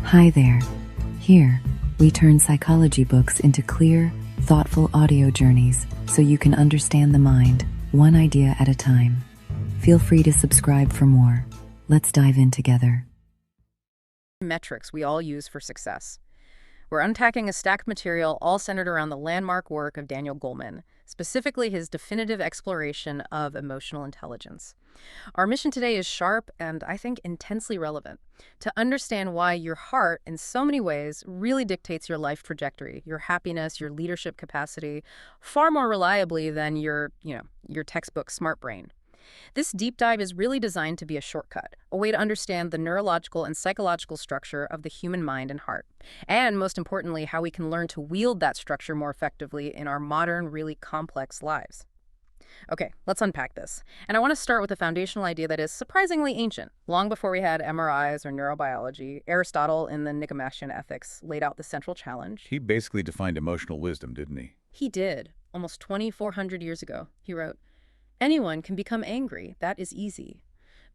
Hi there. Here, we turn psychology books into clear, thoughtful audio journeys so you can understand the mind, one idea at a time. Feel free to subscribe for more. Let's dive in together. Metrics we all use for success. We're unpacking a stacked material all centered around the landmark work of Daniel Goleman, specifically his definitive exploration of emotional intelligence. Our mission today is sharp and, I think, intensely relevant to understand why your heart, in so many ways, really dictates your life trajectory, your happiness, your leadership capacity, far more reliably than your textbook smart brain. This deep dive is really designed to be a shortcut, a way to understand the neurological and psychological structure of the human mind and heart, and most importantly, how we can learn to wield that structure more effectively in our modern, really complex lives. Okay, let's unpack this. And I want to start with a foundational idea that is surprisingly ancient. Long before we had MRIs or neurobiology, Aristotle in the Nicomachean Ethics laid out the central challenge. He basically defined emotional wisdom, didn't he? He did, almost 2,400 years ago. He wrote, "Anyone can become angry, that is easy.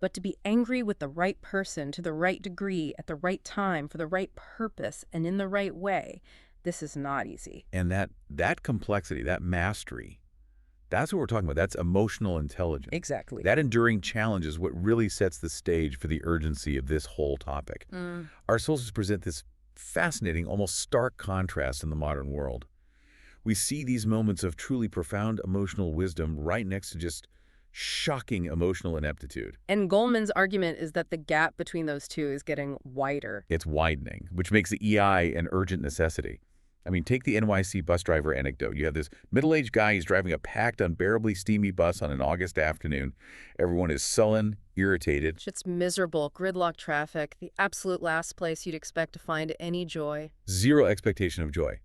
But to be angry with the right person, to the right degree, at the right time, for the right purpose, and in the right way, this is not easy." And that complexity, that mastery, that's what we're talking about. That's emotional intelligence. Exactly. That enduring challenge is what really sets the stage for the urgency of this whole topic. Our sources present this fascinating, almost stark contrast in the modern world. We see these moments of truly profound emotional wisdom right next to just shocking emotional ineptitude. And Goleman's argument is that the gap between those two is getting wider. It's widening, which makes the EI an urgent necessity. I mean, take the NYC bus driver anecdote. You have this middle-aged guy, he's driving a packed, unbearably steamy bus on an August afternoon. Everyone is sullen, irritated. It's miserable, gridlock traffic, the absolute last place you'd expect to find any joy. Zero expectation of joy.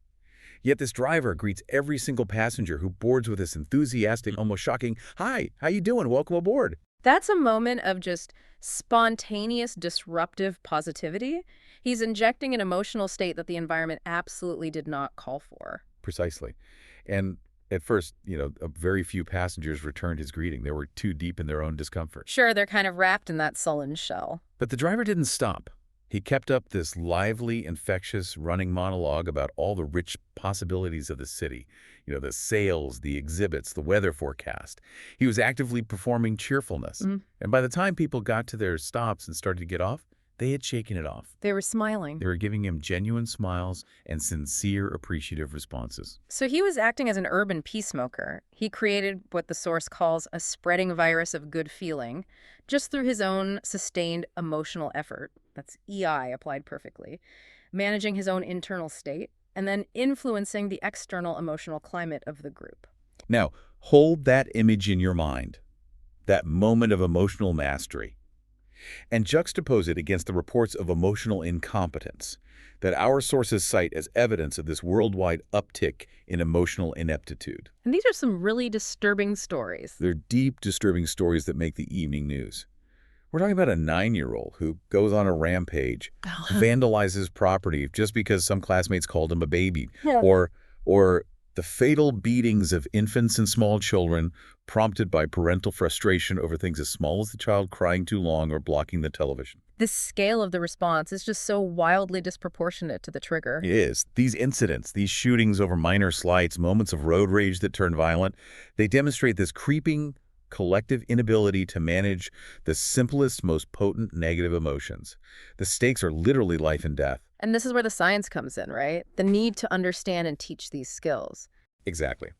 Yet this driver greets every single passenger who boards with this enthusiastic, almost shocking, "Hi, how you doing? Welcome aboard." That's a moment of just spontaneous, disruptive positivity. He's injecting an emotional state that the environment absolutely did not call for. Precisely. And at first, a very few passengers returned his greeting. They were too deep in their own discomfort. Sure, they're kind of wrapped in that sullen shell. But the driver didn't stop. He kept up this lively, infectious, running monologue about all the rich possibilities of the city. The sales, the exhibits, the weather forecast. He was actively performing cheerfulness. And by the time people got to their stops and started to get off, they had shaken it off. They were smiling. They were giving him genuine smiles and sincere, appreciative responses. So he was acting as an urban peacemaker. He created what the source calls a spreading virus of good feeling, just through his own sustained emotional effort. That's EI applied perfectly. Managing his own internal state, and then influencing the external emotional climate of the group. Now, hold that image in your mind, that moment of emotional mastery, and juxtapose it against the reports of emotional incompetence that our sources cite as evidence of this worldwide uptick in emotional ineptitude. And these are some really disturbing stories. They're deep, disturbing stories that make the evening news. We're talking about a 9-year-old who goes on a rampage, vandalizes property just because some classmates called him a baby, or the fatal beatings of infants and small children prompted by parental frustration over things as small as the child crying too long or blocking the television. The scale of the response is just so wildly disproportionate to the trigger. It is. These incidents, these shootings over minor slights, moments of road rage that turn violent, they demonstrate this creeping collective inability to manage the simplest, most potent negative emotions. The stakes are literally life and death. And this is where the science comes in, right? The need to understand and teach these skills. Exactly.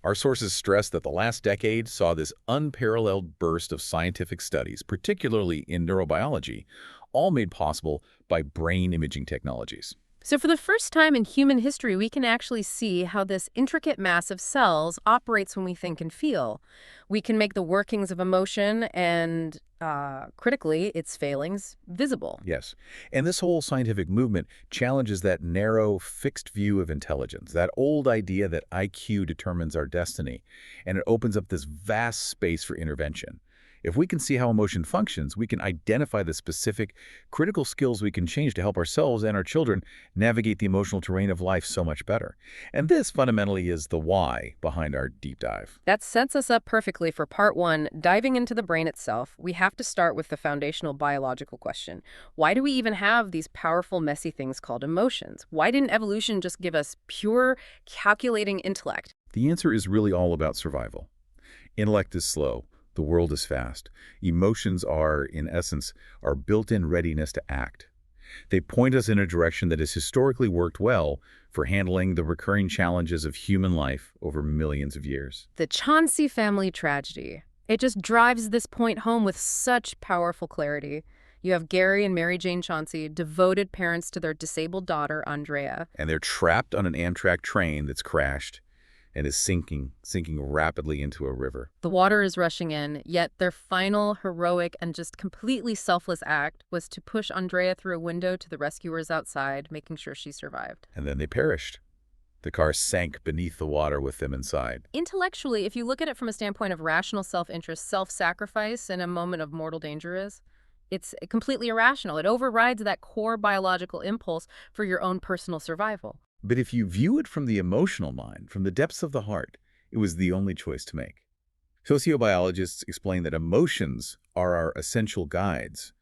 Our sources stress that the last decade saw this unparalleled burst of scientific studies, particularly in neurobiology, all made possible by brain imaging technologies. So for the first time in human history, we can actually see how this intricate mass of cells operates when we think and feel. We can make the workings of emotion and, critically, its failings visible. Yes. And this whole scientific movement challenges that narrow, fixed view of intelligence, that old idea that IQ determines our destiny, and it opens up this vast space for intervention. If we can see how emotion functions, we can identify the specific, critical skills we can change to help ourselves and our children navigate the emotional terrain of life so much better. And this fundamentally is the why behind our deep dive. That sets us up perfectly for part one, diving into the brain itself. We have to start with the foundational biological question. Why do we even have these powerful, messy things called emotions? Why didn't evolution just give us pure, calculating intellect? The answer is really all about survival. Intellect is slow. The world is fast. Emotions are, in essence, our built-in readiness to act. They point us in a direction that has historically worked well for handling the recurring challenges of human life over millions of years. The Chauncey family tragedy. It just drives this point home with such powerful clarity. You have Gary and Mary Jane Chauncey, devoted parents to their disabled daughter, Andrea. And they're trapped on an Amtrak train that's crashed and is sinking rapidly into a river. The water is rushing in, yet their final, heroic, and just completely selfless act was to push Andrea through a window to the rescuers outside, making sure she survived. And then they perished. The car sank beneath the water with them inside. Intellectually, if you look at it from a standpoint of rational self-interest, self-sacrifice in a moment of mortal danger it's completely irrational. It overrides that core biological impulse for your own personal survival. But if you view it from the emotional mind, from the depths of the heart, it was the only choice to make. Sociobiologists explain that emotions are our essential guides.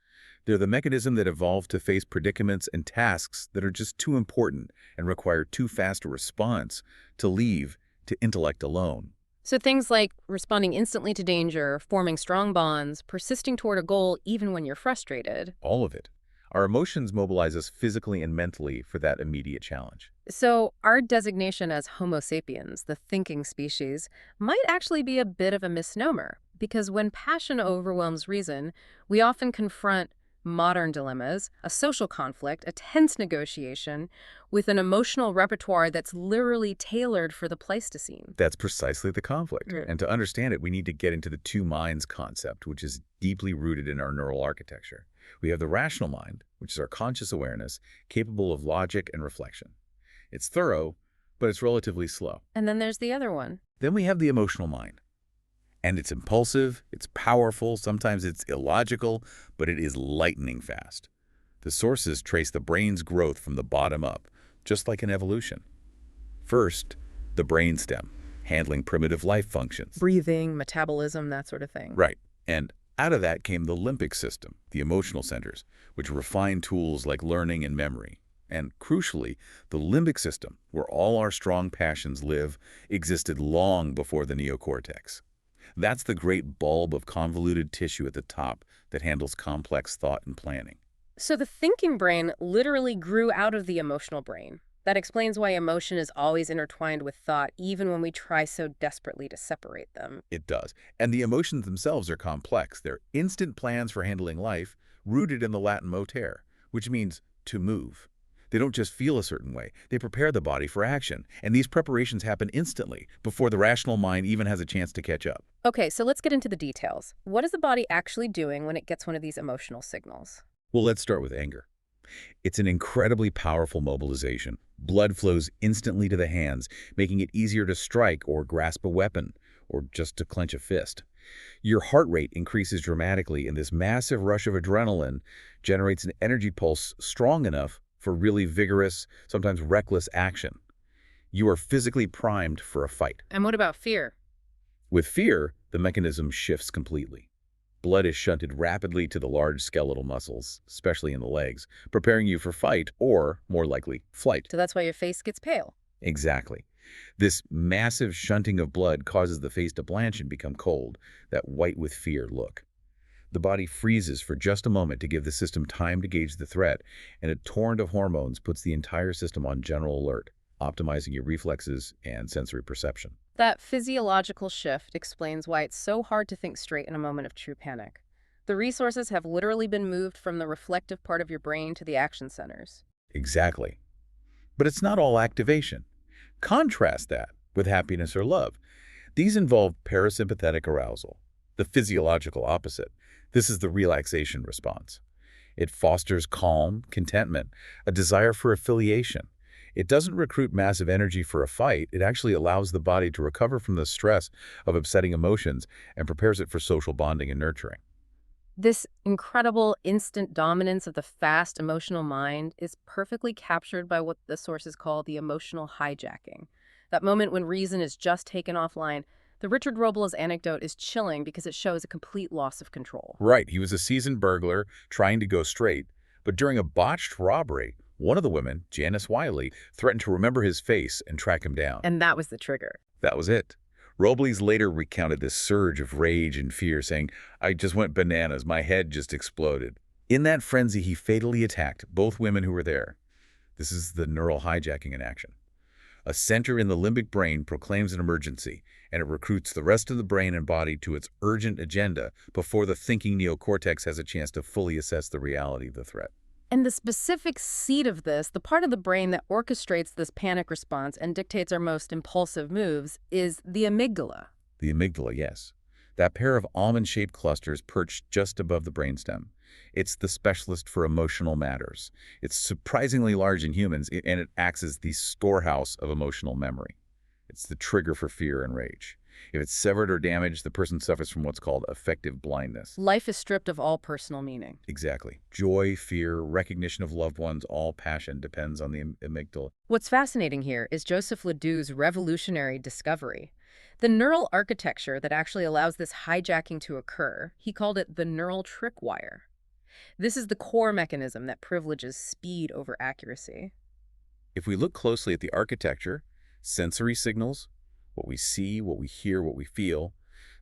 They're the mechanism that evolved to face predicaments and tasks that are just too important and require too fast a response to leave to intellect alone. So things like responding instantly to danger, forming strong bonds, persisting toward a goal even when you're frustrated. All of it. Our emotions mobilize us physically and mentally for that immediate challenge. So our designation as Homo sapiens, the thinking species, might actually be a bit of a misnomer, because when passion overwhelms reason, we often confront modern dilemmas, a social conflict, a tense negotiation, with an emotional repertoire that's literally tailored for the Pleistocene. That's precisely the conflict. Mm. And to understand it, we need to get into the two minds concept, which is deeply rooted in our neural architecture. We have the rational mind, which is our conscious awareness, capable of logic and reflection. It's thorough, but it's relatively slow. And then there's the other one. Then we have the emotional mind. And it's impulsive, it's powerful, sometimes it's illogical, but it is lightning fast. The sources trace the brain's growth from the bottom up, just like in evolution. First, the brainstem, handling primitive life functions. Breathing, metabolism, that sort of thing. Right. And out of that came the limbic system, the emotional centers, which refine tools like learning and memory. And crucially, the limbic system, where all our strong passions live, existed long before the neocortex. That's the great bulb of convoluted tissue at the top that handles complex thought and planning. So the thinking brain literally grew out of the emotional brain. That explains why emotion is always intertwined with thought, even when we try so desperately to separate them. It does. And the emotions themselves are complex. They're instant plans for handling life, rooted in the Latin motere, which means to move. They don't just feel a certain way. They prepare the body for action. And these preparations happen instantly, before the rational mind even has a chance to catch up. Okay, so let's get into the details. What is the body actually doing when it gets one of these emotional signals? Well, let's start with anger. It's an incredibly powerful mobilization. Blood flows instantly to the hands, making it easier to strike or grasp a weapon, or just to clench a fist. Your heart rate increases dramatically, and this massive rush of adrenaline generates an energy pulse strong enough for really vigorous, sometimes reckless action. You are physically primed for a fight. And what about fear? With fear, the mechanism shifts completely. Blood is shunted rapidly to the large skeletal muscles, especially in the legs, preparing you for fight or, more likely, flight. So that's why your face gets pale. Exactly. This massive shunting of blood causes the face to blanch and become cold, that white with fear look. The body freezes for just a moment to give the system time to gauge the threat, and a torrent of hormones puts the entire system on general alert, optimizing your reflexes and sensory perception. That physiological shift explains why it's so hard to think straight in a moment of true panic. The resources have literally been moved from the reflective part of your brain to the action centers. Exactly. But it's not all activation. Contrast that with happiness or love. These involve parasympathetic arousal, the physiological opposite. This is the relaxation response. It fosters calm, contentment, a desire for affiliation. It doesn't recruit massive energy for a fight. It actually allows the body to recover from the stress of upsetting emotions and prepares it for social bonding and nurturing. This incredible instant dominance of the fast emotional mind is perfectly captured by what the sources call the emotional hijacking. That moment when reason is just taken offline. The Richard Robles anecdote is chilling because it shows a complete loss of control. Right, he was a seasoned burglar trying to go straight, but during a botched robbery, one of the women, Janice Wiley, threatened to remember his face and track him down. And that was the trigger. That was it. Robles later recounted this surge of rage and fear, saying, "I just went bananas. My head just exploded." In that frenzy, he fatally attacked both women who were there. This is the neural hijacking in action. A center in the limbic brain proclaims an emergency, and it recruits the rest of the brain and body to its urgent agenda before the thinking neocortex has a chance to fully assess the reality of the threat. And the specific seat of this, the part of the brain that orchestrates this panic response and dictates our most impulsive moves, is the amygdala. The amygdala, yes. That pair of almond-shaped clusters perched just above the brainstem. It's the specialist for emotional matters. It's surprisingly large in humans, and it acts as the storehouse of emotional memory. It's the trigger for fear and rage. If it's severed or damaged, the person suffers from what's called affective blindness. Life is stripped of all personal meaning. Exactly. Joy, fear, recognition of loved ones, all passion depends on the amygdala. What's fascinating here is Joseph Ledoux's revolutionary discovery. The neural architecture that actually allows this hijacking to occur, he called it the neural tripwire. This is the core mechanism that privileges speed over accuracy. If we look closely at the architecture, sensory signals, what we see, what we hear, what we feel,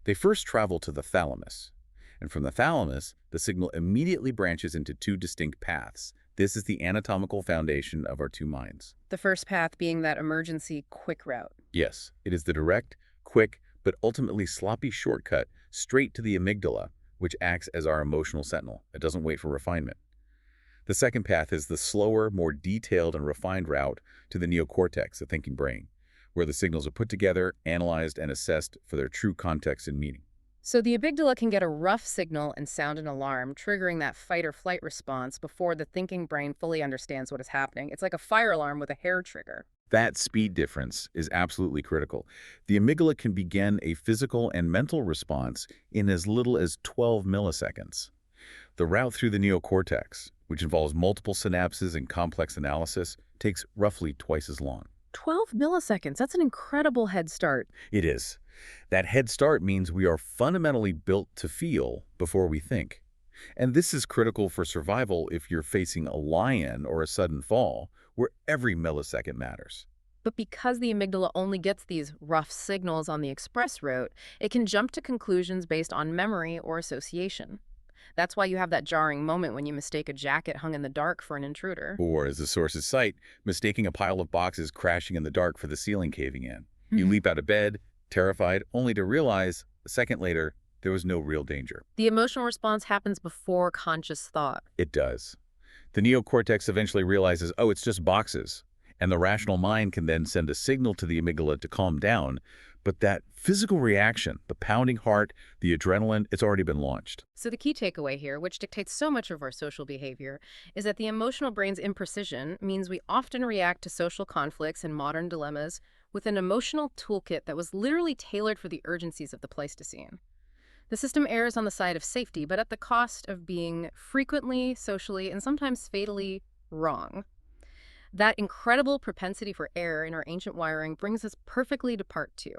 they first travel to the thalamus. And from the thalamus, the signal immediately branches into two distinct paths. This is the anatomical foundation of our two minds. The first path being that emergency quick route. Yes, it is the direct, quick, but ultimately sloppy shortcut straight to the amygdala, which acts as our emotional sentinel. It doesn't wait for refinement. The second path is the slower, more detailed and refined route to the neocortex, the thinking brain, where the signals are put together, analyzed, and assessed for their true context and meaning. So the amygdala can get a rough signal and sound an alarm, triggering that fight or flight response before the thinking brain fully understands what is happening. It's like a fire alarm with a hair trigger. That speed difference is absolutely critical. The amygdala can begin a physical and mental response in as little as 12 milliseconds. The route through the neocortex, which involves multiple synapses and complex analysis, takes roughly twice as long. 12 milliseconds. That's an incredible head start. It is. That head start means we are fundamentally built to feel before we think. And this is critical for survival if you're facing a lion or a sudden fall, where every millisecond matters. But because the amygdala only gets these rough signals on the express route, it can jump to conclusions based on memory or association. That's why you have that jarring moment when you mistake a jacket hung in the dark for an intruder. Or, as the sources cite, mistaking a pile of boxes crashing in the dark for the ceiling caving in. You leap out of bed, terrified, only to realize, a second later, there was no real danger. The emotional response happens before conscious thought. It does. The neocortex eventually realizes, oh, it's just boxes. And the rational mind can then send a signal to the amygdala to calm down. But that physical reaction, the pounding heart, the adrenaline, it's already been launched. So the key takeaway here, which dictates so much of our social behavior, is that the emotional brain's imprecision means we often react to social conflicts and modern dilemmas with an emotional toolkit that was literally tailored for the urgencies of the Pleistocene. The system errs on the side of safety, but at the cost of being frequently, socially, and sometimes fatally wrong. That incredible propensity for error in our ancient wiring brings us perfectly to part 2.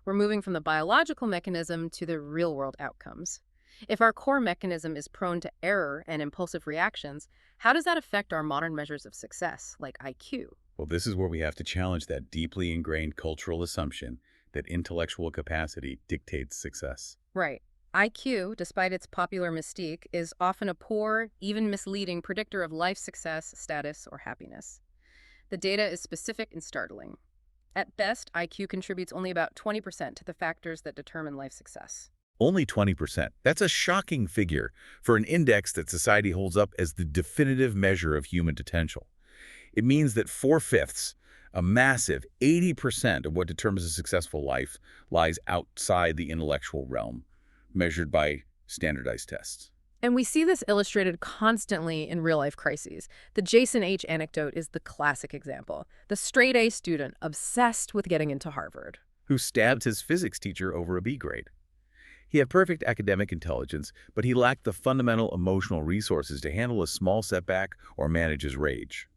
We're moving from the biological mechanism to the real-world outcomes. If our core mechanism is prone to error and impulsive reactions, how does that affect our modern measures of success, like IQ? Well, this is where we have to challenge that deeply ingrained cultural assumption that intellectual capacity dictates success. Right. IQ, despite its popular mystique, is often a poor, even misleading predictor of life success, status, or happiness. The data is specific and startling. At best, IQ contributes only about 20% to the factors that determine life success. Only 20%. That's a shocking figure for an index that society holds up as the definitive measure of human potential. It means that 4/5, a massive 80% of what determines a successful life, lies outside the intellectual realm, measured by standardized tests. And we see this illustrated constantly in real-life crises. The Jason H. anecdote is the classic example. The straight-A student obsessed with getting into Harvard. Who stabbed his physics teacher over a B grade. He had perfect academic intelligence, but he lacked the fundamental emotional resources to handle a small setback or manage his rage.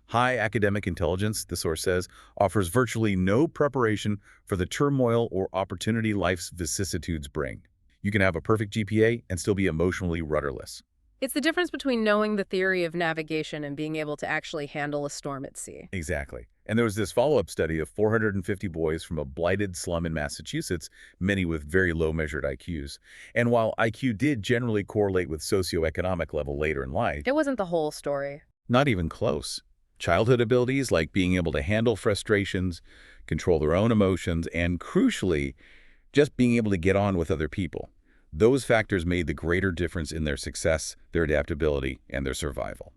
High academic intelligence, the source says, offers virtually no preparation for the turmoil or opportunity life's vicissitudes bring. You can have a perfect GPA and still be emotionally rudderless. It's the difference between knowing the theory of navigation and being able to actually handle a storm at sea. Exactly. And there was this follow-up study of 450 boys from a blighted slum in Massachusetts, many with very low measured IQs. And while IQ did generally correlate with socioeconomic level later in life, It wasn't the whole story. not even close. Childhood abilities like being able to handle frustrations, control their own emotions, and crucially, just being able to get on with other people. Those factors made the greater difference in their success, their adaptability, and their survival.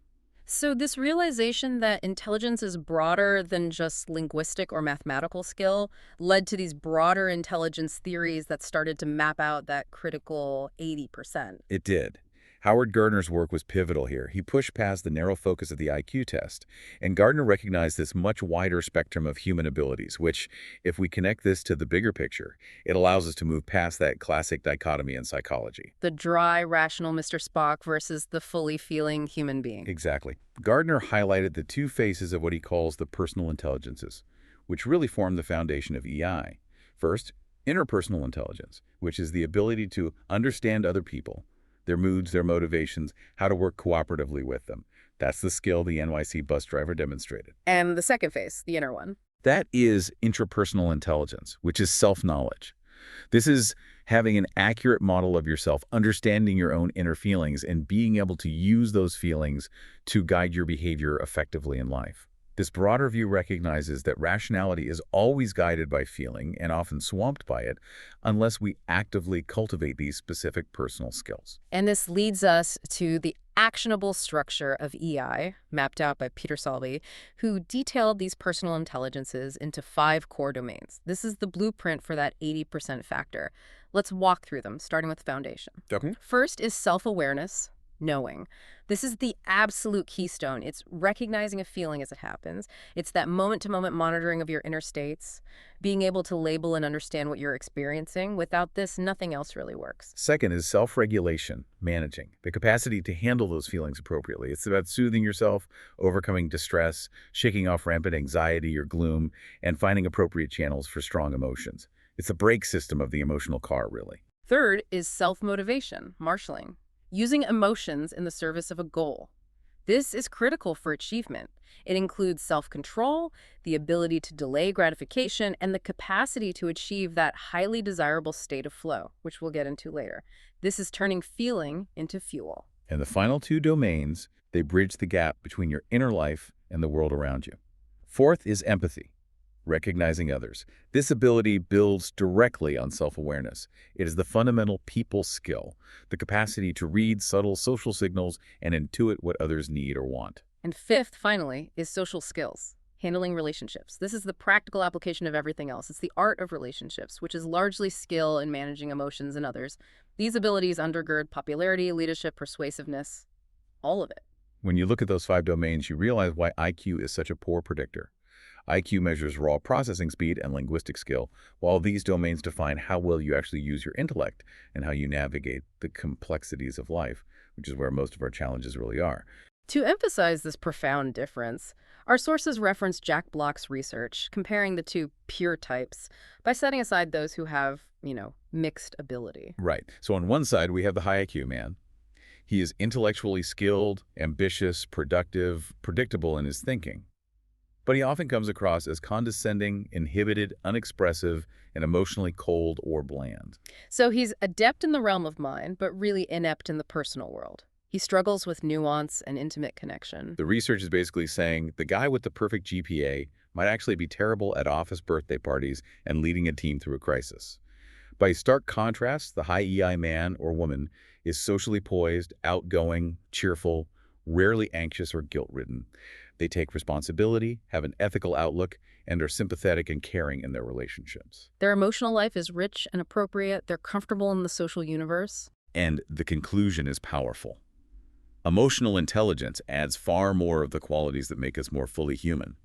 So this realization that intelligence is broader than just linguistic or mathematical skill led to these broader intelligence theories that started to map out that critical 80%. It did. Howard Gardner's work was pivotal here. He pushed past the narrow focus of the IQ test, and Gardner recognized this much wider spectrum of human abilities, which, if we connect this to the bigger picture, it allows us to move past that classic dichotomy in psychology. The dry, rational Mr. Spock versus the fully feeling human being. Exactly. Gardner highlighted the two phases of what he calls the personal intelligences, which really form the foundation of EI. First, interpersonal intelligence, which is the ability to understand other people, their moods, their motivations, how to work cooperatively with them. That's the skill the NYC bus driver demonstrated. And the second phase, the inner one. That is intrapersonal intelligence, which is self-knowledge. This is having an accurate model of yourself, understanding your own inner feelings, and being able to use those feelings to guide your behavior effectively in life. This broader view recognizes that rationality is always guided by feeling and often swamped by it unless we actively cultivate these specific personal skills. And this leads us to the actionable structure of EI, mapped out by Peter Salby, who detailed these personal intelligences into 5 core domains. This is the blueprint for that 80% factor. Let's walk through them, starting with the foundation. Okay. First is self-awareness, knowing. This is the absolute keystone. It's recognizing a feeling as it happens. It's that moment-to-moment monitoring of your inner states, being able to label and understand what you're experiencing. Without this, nothing else really works. Second is self-regulation, managing, the capacity to handle those feelings appropriately. It's about soothing yourself, overcoming distress, shaking off rampant anxiety or gloom, and finding appropriate channels for strong emotions. It's the brake system of the emotional car, really. Third is self-motivation, marshalling. Using emotions in the service of a goal. This is critical for achievement. It includes self-control, the ability to delay gratification, and the capacity to achieve that highly desirable state of flow, which we'll get into later. This is turning feeling into fuel. And the final two domains, they bridge the gap between your inner life and the world around you. Fourth is empathy. Recognizing others. This ability builds directly on self-awareness. It is the fundamental people skill, the capacity to read subtle social signals and intuit what others need or want. And fifth, finally, is social skills, handling relationships. This is the practical application of everything else. It's the art of relationships, which is largely skill in managing emotions in others. These abilities undergird popularity, leadership, persuasiveness, all of it. When you look at those 5 domains, you realize why IQ is such a poor predictor. IQ measures raw processing speed and linguistic skill, while these domains define how well you actually use your intellect and how you navigate the complexities of life, which is where most of our challenges really are. To emphasize this profound difference, our sources reference Jack Block's research, comparing the 2 pure types by setting aside those who have, mixed ability. Right. So on one side, we have the high IQ man. He is intellectually skilled, ambitious, productive, predictable in his thinking. But he often comes across as condescending, inhibited, unexpressive, and emotionally cold or bland. So he's adept in the realm of mind, but really inept in the personal world. He struggles with nuance and intimate connection. The research is basically saying the guy with the perfect GPA might actually be terrible at office birthday parties and leading a team through a crisis. By stark contrast, the high EI man or woman is socially poised, outgoing, cheerful, rarely anxious or guilt-ridden. They take responsibility, have an ethical outlook, and are sympathetic and caring in their relationships. Their emotional life is rich and appropriate. They're comfortable in the social universe. And the conclusion is powerful. Emotional intelligence adds far more of the qualities that make us more fully human.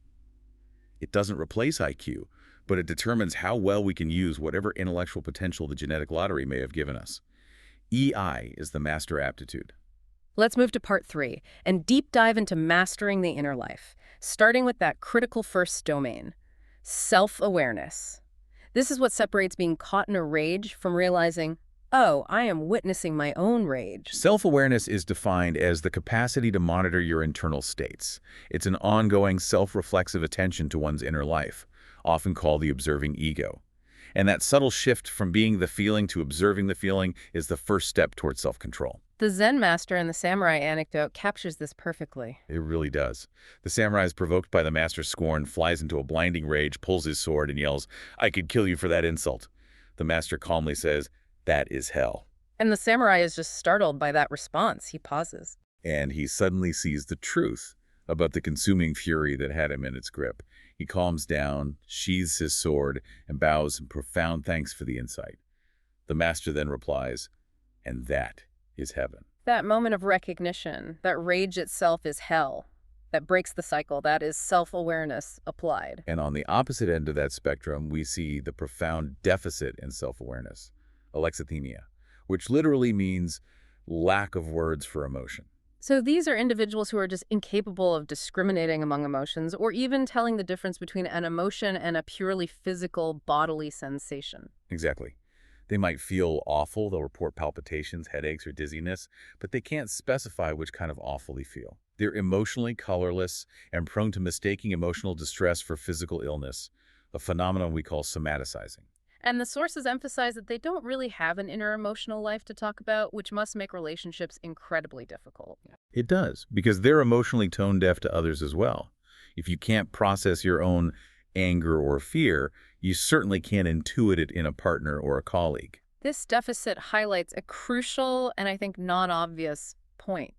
It doesn't replace IQ, but it determines how well we can use whatever intellectual potential the genetic lottery may have given us. EI is the master aptitude. Let's move to part 3 and deep dive into mastering the inner life, starting with that critical first domain, self-awareness. This is what separates being caught in a rage from realizing, oh, I am witnessing my own rage. Self-awareness is defined as the capacity to monitor your internal states. It's an ongoing self-reflexive attention to one's inner life, often called the observing ego. And that subtle shift from being the feeling to observing the feeling is the first step towards self-control. The Zen master in the samurai anecdote captures this perfectly. It really does. The samurai is provoked by the master's scorn, flies into a blinding rage, pulls his sword, and yells, "I could kill you for that insult." The master calmly says, "That is hell." And the samurai is just startled by that response. He pauses. And he suddenly sees the truth about the consuming fury that had him in its grip. He calms down, sheathes his sword, and bows in profound thanks for the insight. The master then replies, "And that is heaven." That moment of recognition, that rage itself is hell, that breaks the cycle, that is self-awareness applied. And on the opposite end of that spectrum, we see the profound deficit in self-awareness, alexithymia, which literally means lack of words for emotion. So these are individuals who are just incapable of discriminating among emotions or even telling the difference between an emotion and a purely physical bodily sensation. Exactly. They might feel awful, they'll report palpitations, headaches, or dizziness, but they can't specify which kind of awful they feel. They're emotionally colorless and prone to mistaking emotional distress for physical illness, a phenomenon we call somaticizing. And the sources emphasize that they don't really have an inner emotional life to talk about, which must make relationships incredibly difficult. It does, because they're emotionally tone deaf to others as well. If you can't process your own anger or fear, you certainly can't intuit it in a partner or a colleague. This deficit highlights a crucial and I think non-obvious point,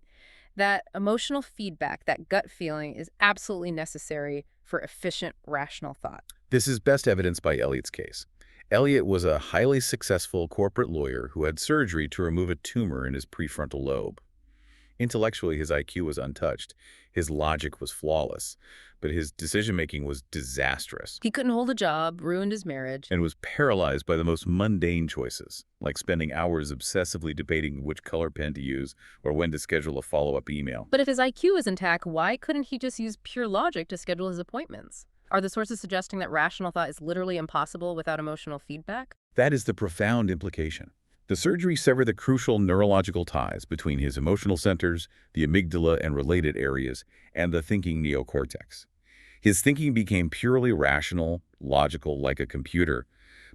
that emotional feedback, that gut feeling, is absolutely necessary for efficient, rational thought. This is best evidenced by Elliot's case. Elliot was a highly successful corporate lawyer who had surgery to remove a tumor in his prefrontal lobe. Intellectually, his IQ was untouched. His logic was flawless, but his decision-making was disastrous He couldn't hold a job, ruined his marriage. and was paralyzed by the most mundane choices, like spending hours obsessively debating which color pen to use or when to schedule a follow-up email. But if his IQ is intact, why couldn't he just use pure logic to schedule his appointments? Are the sources suggesting that rational thought is literally impossible without emotional feedback? That is the profound implication. The surgery severed the crucial neurological ties between his emotional centers, the amygdala and related areas, and the thinking neocortex. His thinking became purely rational, logical, like a computer,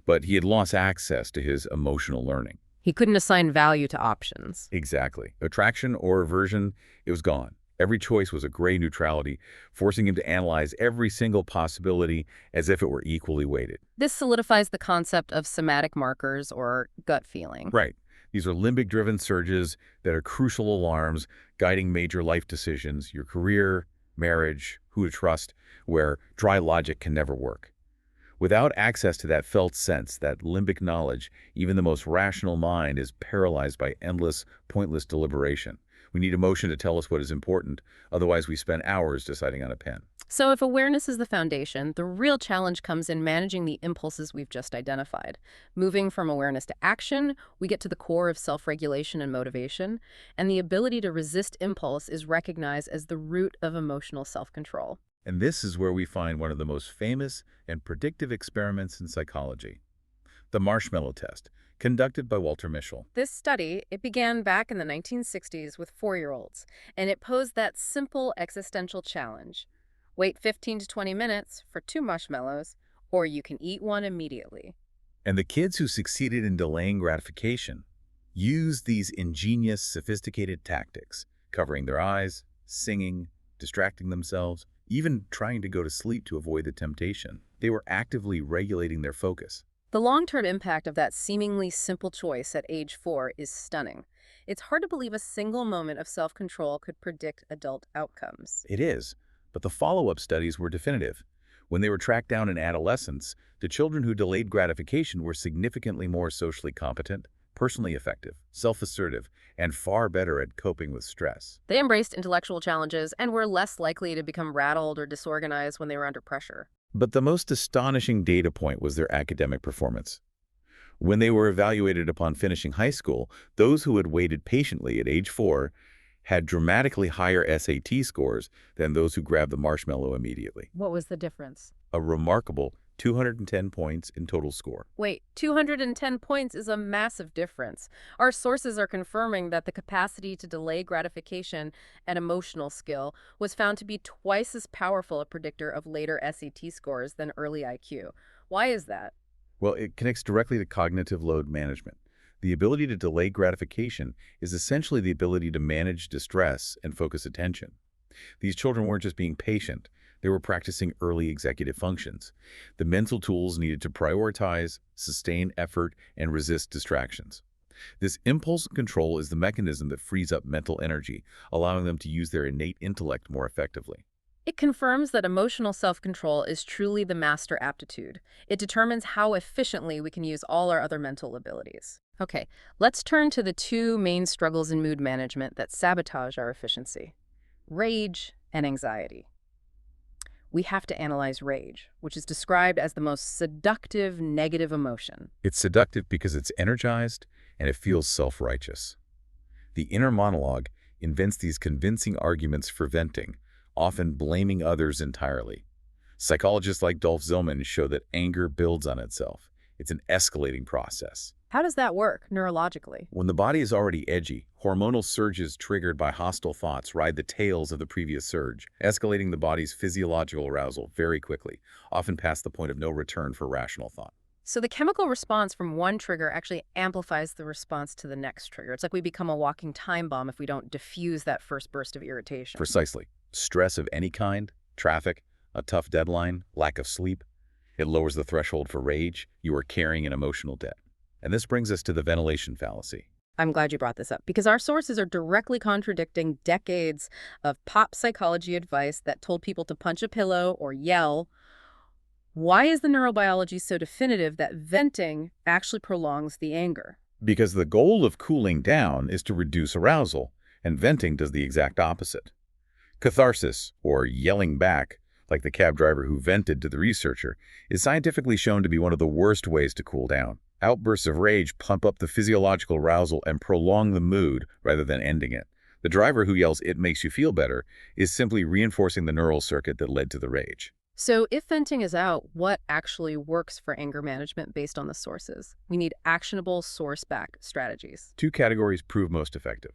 but he had lost access to his emotional learning. He couldn't assign value to options. Exactly. Attraction or aversion, it was gone. Every choice was a gray neutrality, forcing him to analyze every single possibility as if it were equally weighted. This solidifies the concept of somatic markers or gut feeling. Right. These are limbic-driven surges that are crucial alarms guiding major life decisions, your career, marriage, who to trust, where dry logic can never work. Without access to that felt sense, that limbic knowledge, even the most rational mind is paralyzed by endless, pointless deliberation. We need emotion to tell us what is important, otherwise we spend hours deciding on a pen. So if awareness is the foundation, the real challenge comes in managing the impulses we've just identified. Moving from awareness to action, we get to the core of self-regulation and motivation, and the ability to resist impulse is recognized as the root of emotional self-control. And this is where we find one of the most famous and predictive experiments in psychology, the Marshmallow test, conducted by Walter Mischel. This study, it began back in the 1960s with 4-year-olds, and it posed that simple existential challenge. Wait 15 to 20 minutes for 2 marshmallows, or you can eat one immediately. And the kids who succeeded in delaying gratification used these ingenious, sophisticated tactics, covering their eyes, singing, distracting themselves, even trying to go to sleep to avoid the temptation. They were actively regulating their focus. The long-term impact of that seemingly simple choice at age 4 is stunning. It's hard to believe a single moment of self-control could predict adult outcomes. It is, but the follow-up studies were definitive. When they were tracked down in adolescence, the children who delayed gratification were significantly more socially competent, personally effective, self-assertive, and far better at coping with stress. They embraced intellectual challenges and were less likely to become rattled or disorganized when they were under pressure. But the most astonishing data point was their academic performance. When they were evaluated upon finishing high school, those who had waited patiently at age 4 had dramatically higher SAT scores than those who grabbed the marshmallow immediately. What was the difference? A remarkable 210 points in total score. Wait, 210 points is a massive difference. Our sources are confirming that the capacity to delay gratification and emotional skill was found to be twice as powerful a predictor of later SAT scores than early IQ. Why is that? Well, it connects directly to cognitive load management. The ability to delay gratification is essentially the ability to manage distress and focus attention. These children weren't just being patient, they were practicing early executive functions, the mental tools needed to prioritize, sustain effort, and resist distractions. This impulse control is the mechanism that frees up mental energy, allowing them to use their innate intellect more effectively. It confirms that emotional self-control is truly the master aptitude. It determines how efficiently we can use all our other mental abilities. Okay, let's turn to the two main struggles in mood management that sabotage our efficiency: rage and anxiety. We have to analyze rage, which is described as the most seductive negative emotion. It's seductive because it's energized and it feels self-righteous. The inner monologue invents these convincing arguments for venting, often blaming others entirely. Psychologists like Dolph Zillman show that anger builds on itself. It's an escalating process. How does that work neurologically? When the body is already edgy, hormonal surges triggered by hostile thoughts ride the tails of the previous surge, escalating the body's physiological arousal very quickly, often past the point of no return for rational thought. So the chemical response from one trigger actually amplifies the response to the next trigger. It's like we become a walking time bomb if we don't diffuse that first burst of irritation. Precisely. Stress of any kind, traffic, a tough deadline, lack of sleep, it lowers the threshold for rage. You are carrying an emotional debt. And this brings us to the ventilation fallacy. I'm glad you brought this up because our sources are directly contradicting decades of pop psychology advice that told people to punch a pillow or yell. Why is the neurobiology so definitive that venting actually prolongs the anger? Because the goal of cooling down is to reduce arousal, and venting does the exact opposite. Catharsis, or yelling back, like the cab driver who vented to the researcher, is scientifically shown to be one of the worst ways to cool down. Outbursts of rage pump up the physiological arousal and prolong the mood rather than ending it. The driver who yells, "It makes you feel better," is simply reinforcing the neural circuit that led to the rage. So if venting is out, what actually works for anger management based on the sources? We need actionable source-back strategies. 2 categories prove most effective.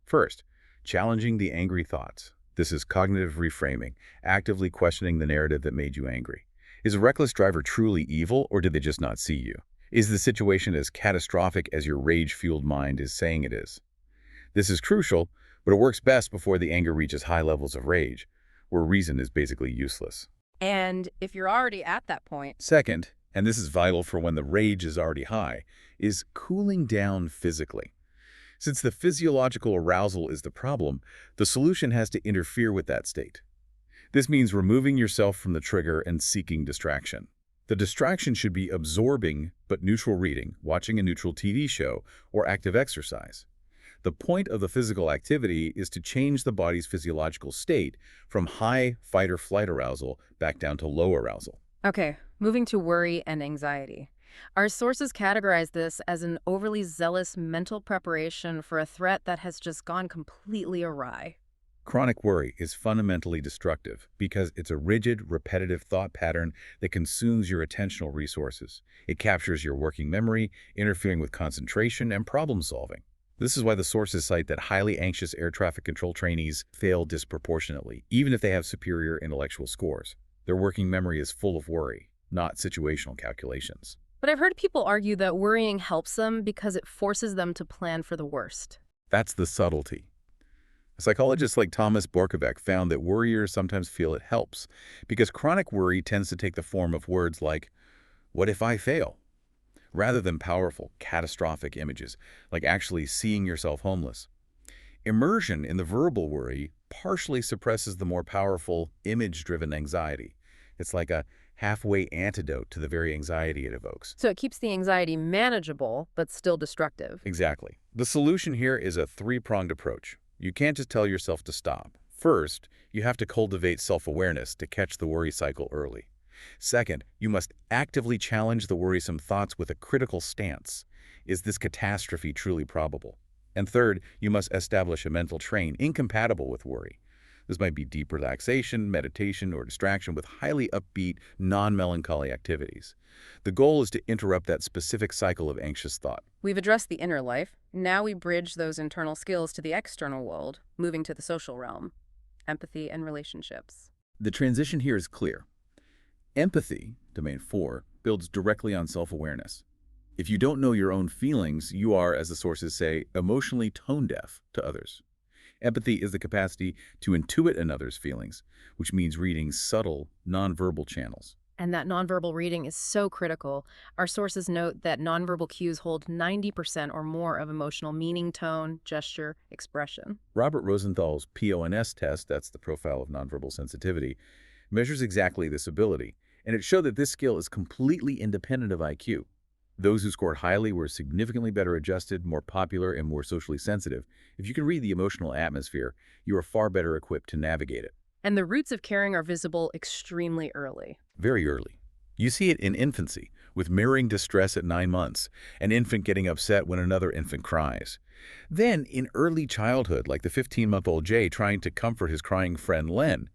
First, challenging the angry thoughts. This is cognitive reframing, actively questioning the narrative that made you angry. Is a reckless driver truly evil, or did they just not see you? Is the situation as catastrophic as your rage-fueled mind is saying it is? This is crucial, but it works best before the anger reaches high levels of rage, where reason is basically useless. And if you're already at that point, Second, and this is vital for when the rage is already high, is cooling down physically. Since the physiological arousal is the problem, the solution has to interfere with that state. This means removing yourself from the trigger and seeking distraction. The distraction should be absorbing but neutral reading, watching a neutral TV show, or active exercise. The point of the physical activity is to change the body's physiological state from high fight-or-flight arousal back down to low arousal. okay, moving to worry and anxiety. Our sources categorize this as an overly zealous mental preparation for a threat that has just gone completely awry. Chronic worry is fundamentally destructive because it's a rigid, repetitive thought pattern that consumes your attentional resources. It captures your working memory, interfering with concentration and problem solving. This is why the sources cite that highly anxious air traffic control trainees fail disproportionately, even if they have superior intellectual scores. Their working memory is full of worry, not situational calculations. But I've heard people argue that worrying helps them because it forces them to plan for the worst. That's the subtlety. Psychologists like Thomas Borkovec found that worriers sometimes feel it helps because chronic worry tends to take the form of words like, "What if I fail?" rather than powerful, catastrophic images, like actually seeing yourself homeless. Immersion in the verbal worry partially suppresses the more powerful, image-driven anxiety. It's like a halfway antidote to the very anxiety it evokes. So it keeps the anxiety manageable, but still destructive. Exactly. The solution here is a three-pronged approach. You can't just tell yourself to stop. First, you have to cultivate self-awareness to catch the worry cycle early. Second, you must actively challenge the worrisome thoughts with a critical stance. Is this catastrophe truly probable? And third, you must establish a mental train incompatible with worry. This might be deep relaxation, meditation, or distraction with highly upbeat, non-melancholy activities. The goal is to interrupt that specific cycle of anxious thought. We've addressed the inner life. Now we bridge those internal skills to the external world, moving to the social realm, empathy and relationships. The transition here is clear. Empathy, domain 4, builds directly on self-awareness. If you don't know your own feelings, you are, as the sources say, emotionally tone-deaf to others. Empathy is the capacity to intuit another's feelings, which means reading subtle, nonverbal channels. And that nonverbal reading is so critical. Our sources note that nonverbal cues hold 90% or more of emotional meaning, tone, gesture, expression. Robert Rosenthal's PONS test, that's the Profile of Nonverbal Sensitivity, measures exactly this ability, and it showed that this skill is completely independent of IQ. Those who scored highly were significantly better adjusted, more popular, and more socially sensitive. If you can read the emotional atmosphere, you are far better equipped to navigate it. And the roots of caring are visible extremely early. Very early. You see it in infancy, with mirroring distress at 9 months, an infant getting upset when another infant cries. Then, in early childhood, like the 15-month-old Jay trying to comfort his crying friend Len.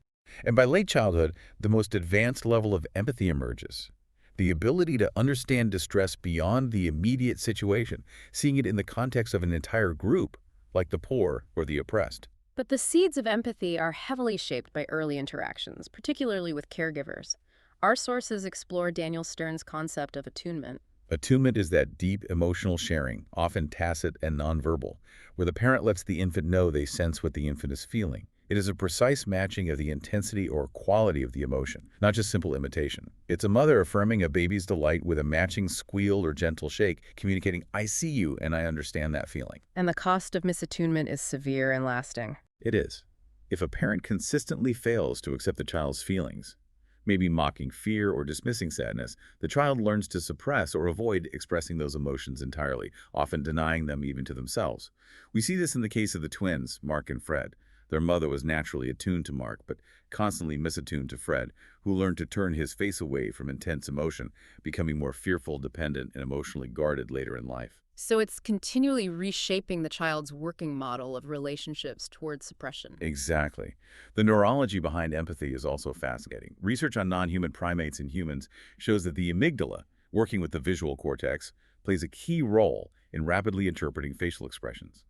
And by late childhood, the most advanced level of empathy emerges. The ability to understand distress beyond the immediate situation, seeing it in the context of an entire group, like the poor or the oppressed. But the seeds of empathy are heavily shaped by early interactions, particularly with caregivers. Our sources explore Daniel Stern's concept of attunement. Attunement is that deep emotional sharing, often tacit and nonverbal, where the parent lets the infant know they sense what the infant is feeling. It is a precise matching of the intensity or quality of the emotion, not just simple imitation. It's a mother affirming a baby's delight with a matching squeal or gentle shake, communicating, "I see you and I understand that feeling." And the cost of misattunement is severe and lasting. It is. If a parent consistently fails to accept the child's feelings, maybe mocking fear or dismissing sadness, the child learns to suppress or avoid expressing those emotions entirely, often denying them even to themselves. We see this in the case of the twins, Mark and Fred. Their mother was naturally attuned to Mark, but constantly misattuned to Fred, who learned to turn his face away from intense emotion, becoming more fearful, dependent, and emotionally guarded later in life. So it's continually reshaping the child's working model of relationships towards suppression. Exactly. The neurology behind empathy is also fascinating. Research on non-human primates and humans shows that the amygdala, working with the visual cortex, plays a key role in rapidly interpreting facial expressions.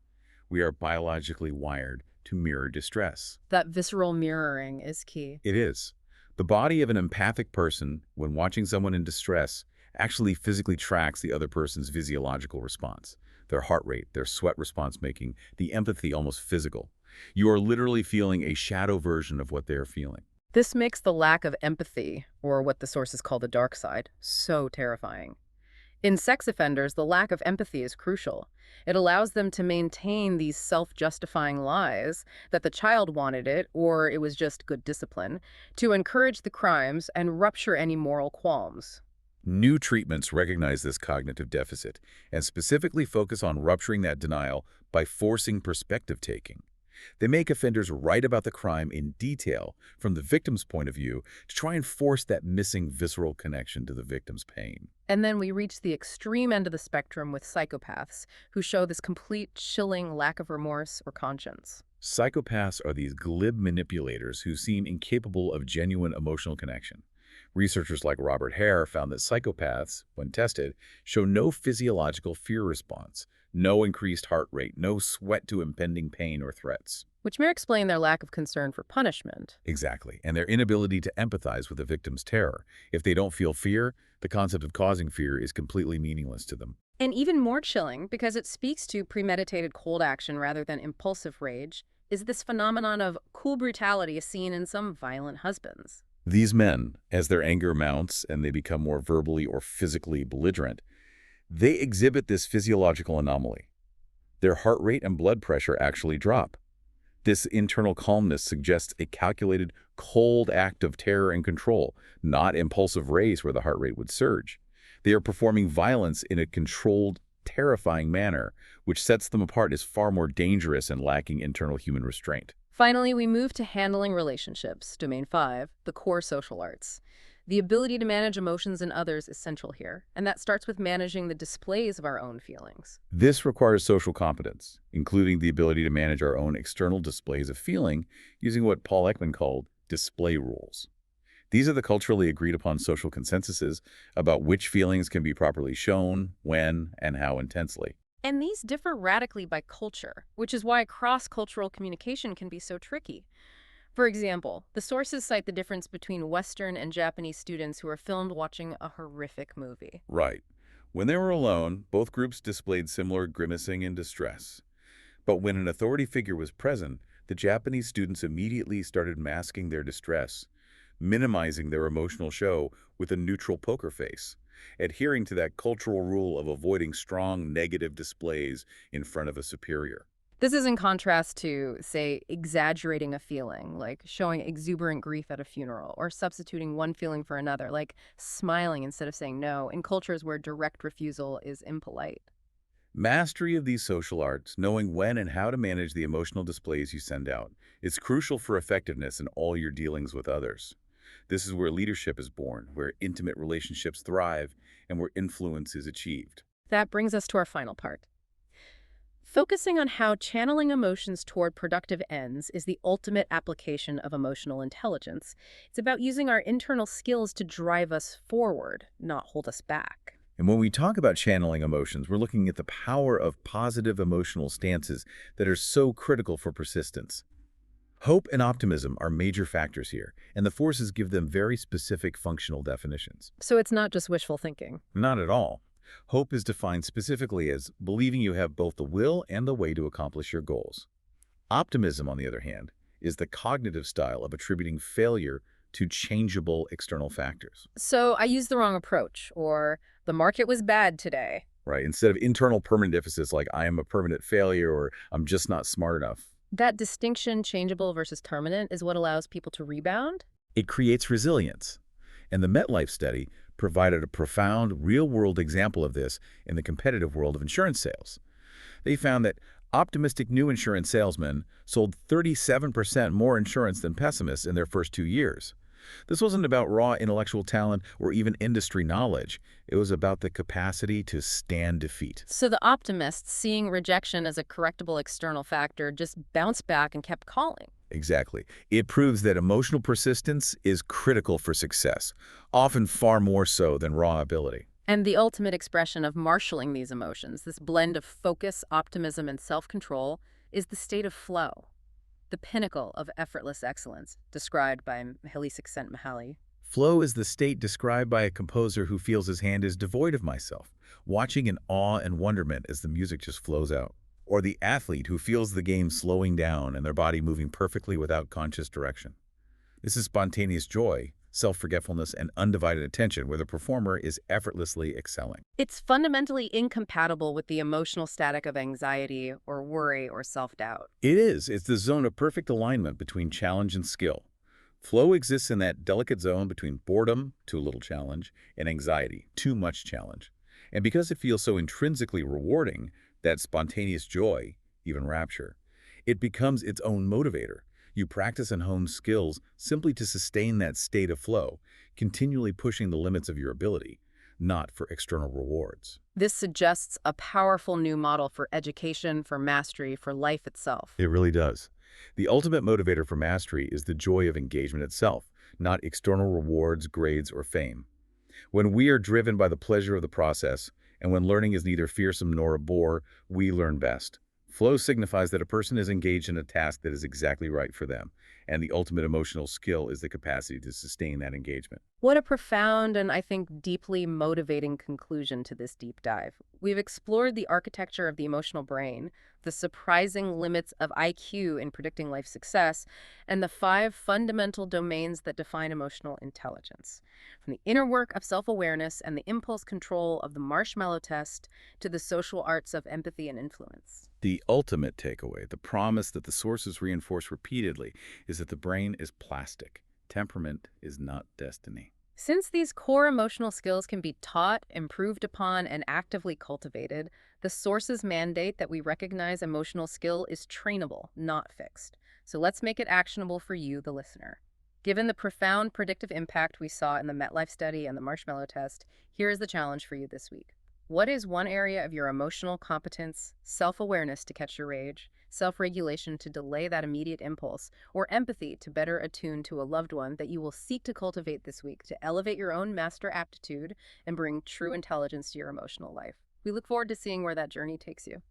We are biologically wired to mirror distress. That visceral mirroring is key. It is. The body of an empathic person, when watching someone in distress, actually physically tracks the other person's physiological response. Their heart rate, their sweat response, making the empathy almost physical. You are literally feeling a shadow version of what they are feeling. This makes the lack of empathy, or what the sources call the dark side, so terrifying. In sex offenders, the lack of empathy is crucial. It allows them to maintain these self-justifying lies that the child wanted it or it was just good discipline, to encourage the crimes and rupture any moral qualms. New treatments recognize this cognitive deficit and specifically focus on rupturing that denial by forcing perspective taking. They make offenders write about the crime in detail from the victim's point of view to try and force that missing visceral connection to the victim's pain. And then we reach the extreme end of the spectrum with psychopaths, who show this complete, chilling lack of remorse or conscience. Psychopaths are these glib manipulators who seem incapable of genuine emotional connection. Researchers like Robert Hare found that psychopaths, when tested, show no physiological fear response, no increased heart rate, no sweat to impending pain or threats. Which may explain their lack of concern for punishment. Exactly, and their inability to empathize with the victim's terror. If they don't feel fear, the concept of causing fear is completely meaningless to them. And even more chilling, because it speaks to premeditated cold action rather than impulsive rage, is this phenomenon of cool brutality seen in some violent husbands. These men, as their anger mounts and they become more verbally or physically belligerent, they exhibit this physiological anomaly. Their heart rate and blood pressure actually drop. This internal calmness suggests a calculated, cold act of terror and control, not impulsive race where the heart rate would surge. They are performing violence in a controlled, terrifying manner, which sets them apart as far more dangerous and lacking internal human restraint. Finally, we move to handling relationships, Domain 5, the core social arts. The ability to manage emotions in others is central here, and that starts with managing the displays of our own feelings. This requires social competence, including the ability to manage our own external displays of feeling using what Paul Ekman called display rules. These are the culturally agreed upon social consensuses about which feelings can be properly shown, when, and how intensely. And these differ radically by culture, which is why cross-cultural communication can be so tricky. For example, the sources cite the difference between Western and Japanese students who are filmed watching a horrific movie. Right. When they were alone, both groups displayed similar grimacing and distress. But when an authority figure was present, the Japanese students immediately started masking their distress, minimizing their emotional show with a neutral poker face, adhering to that cultural rule of avoiding strong negative displays in front of a superior. This is in contrast to, say, exaggerating a feeling, like showing exuberant grief at a funeral, or substituting one feeling for another, like smiling instead of saying no, in cultures where direct refusal is impolite. Mastery of these social arts, knowing when and how to manage the emotional displays you send out, is crucial for effectiveness in all your dealings with others. This is where leadership is born, where intimate relationships thrive, and where influence is achieved. That brings us to our final part. Focusing on how channeling emotions toward productive ends is the ultimate application of emotional intelligence. It's about using our internal skills to drive us forward, not hold us back. And when we talk about channeling emotions, we're looking at the power of positive emotional stances that are so critical for persistence. Hope and optimism are major factors here, and the forces give them very specific functional definitions. So it's not just wishful thinking. Not at all. Hope is defined specifically as believing you have both the will and the way to accomplish your goals. Optimism, on the other hand, is the cognitive style of attributing failure to changeable external factors. So I used the wrong approach, or the market was bad today. Right? Instead of internal permanent deficits like I am a permanent failure or I'm just not smart enough. That distinction, changeable versus permanent, is what allows people to rebound? It creates resilience. And the MetLife study provided a profound, real-world example of this in the competitive world of insurance sales. They found that optimistic new insurance salesmen sold 37% more insurance than pessimists in their first 2 years. This wasn't about raw intellectual talent or even industry knowledge. It was about the capacity to stand defeat. So the optimists, seeing rejection as a correctable external factor, just bounced back and kept calling. Exactly. It proves that emotional persistence is critical for success, often far more so than raw ability. And the ultimate expression of marshaling these emotions, this blend of focus, optimism, and self-control, is the state of flow, the pinnacle of effortless excellence, described by Mihaly. Flow is the state described by a composer who feels his hand is devoid of myself, watching in awe and wonderment as the music just flows out. Or the athlete who feels the game slowing down and their body moving perfectly without conscious direction. This is spontaneous joy, self-forgetfulness, and undivided attention where the performer is effortlessly excelling. It's fundamentally incompatible with the emotional static of anxiety or worry or self-doubt. It is. It's the zone of perfect alignment between challenge and skill. Flow exists in that delicate zone between boredom, too little challenge, and anxiety, too much challenge. And because it feels so intrinsically rewarding, that spontaneous joy, even rapture, it becomes its own motivator. You practice and hone skills simply to sustain that state of flow, continually pushing the limits of your ability, not for external rewards. This suggests a powerful new model for education, for mastery, for life itself. It really does. The ultimate motivator for mastery is the joy of engagement itself, not external rewards, grades, or fame. When we are driven by the pleasure of the process, and when learning is neither fearsome nor a bore, we learn best. Flow signifies that a person is engaged in a task that is exactly right for them, and the ultimate emotional skill is the capacity to sustain that engagement. What a profound and, I think, deeply motivating conclusion to this deep dive. We've explored the architecture of the emotional brain, the surprising limits of IQ in predicting life success, and the 5 fundamental domains that define emotional intelligence. From the inner work of self-awareness and the impulse control of the Marshmallow test to the social arts of empathy and influence. The ultimate takeaway, the promise that the sources reinforce repeatedly, is that the brain is plastic. Temperament is not destiny. Since these core emotional skills can be taught, improved upon, and actively cultivated, the sources mandate that we recognize emotional skill is trainable, not fixed. So let's make it actionable for you, the listener. Given the profound predictive impact we saw in the MetLife study and the Marshmallow test, here is the challenge for you this week. What is one area of your emotional competence, self-awareness to catch your rage, self-regulation to delay that immediate impulse, or empathy to better attune to a loved one that you will seek to cultivate this week to elevate your own master aptitude and bring true intelligence to your emotional life? We look forward to seeing where that journey takes you.